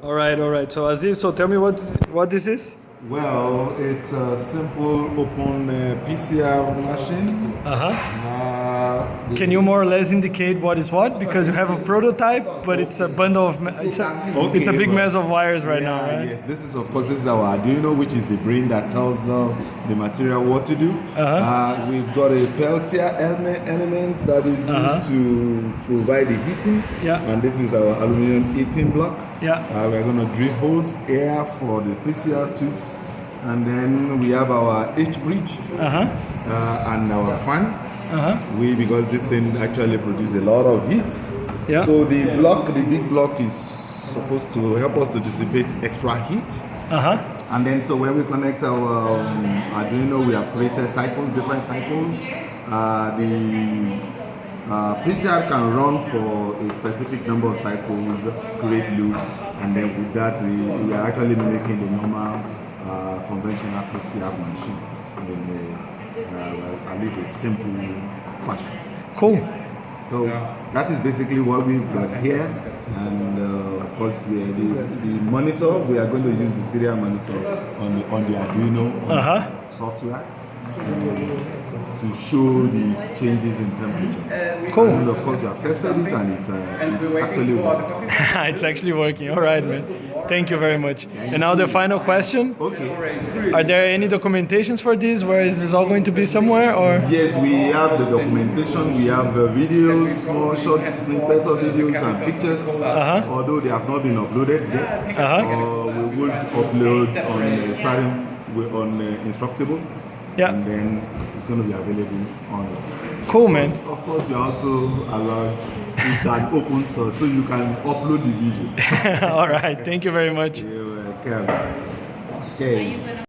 All right, all right. So Aziz, so tell me what this is? Well, it's a simple open PCR machine. Can you more or less indicate what is what? Because you have a prototype, but it's a bundle of it's a big mess of wires right now, right? Yes, this is our Arduino, which is the brain that tells the material what to do. We've got a Peltier element that is used to provide the heating. Yeah. And this is our aluminum heating block. Yeah. We're going to drill holes here for the PCR tubes. And then we have our H-bridge and our fan. Because this thing actually produces a lot of heat. Yeah. So the big block is supposed to help us to dissipate extra heat. And then so when we connect our Arduino, we have created different cycles. The PCR can run for a specific number of cycles, create loops, and then with that we are actually making the normal conventional PCR machine in at least a simple fashion. Cool. So that is basically what we've got here, and of course the monitor, we are going to use the serial monitor on the Arduino software to show the changes in temperature. Cool. And of course we have tested it and it's actually working. It's actually working. All right, man. Thank you very much. And now the final question. Okay. Are there any documentations for this? Where is this all going to be somewhere? Or Yes, we have the documentation. We have videos, small short snippets of videos and pictures. Although they have not been uploaded yet. We will upload on Instructable. Yeah. And then it's going to be available online. Cool, man. Of course, you're also allowed. It's an open source, so you can upload the video. All right. Thank you very much. You're welcome. Okay.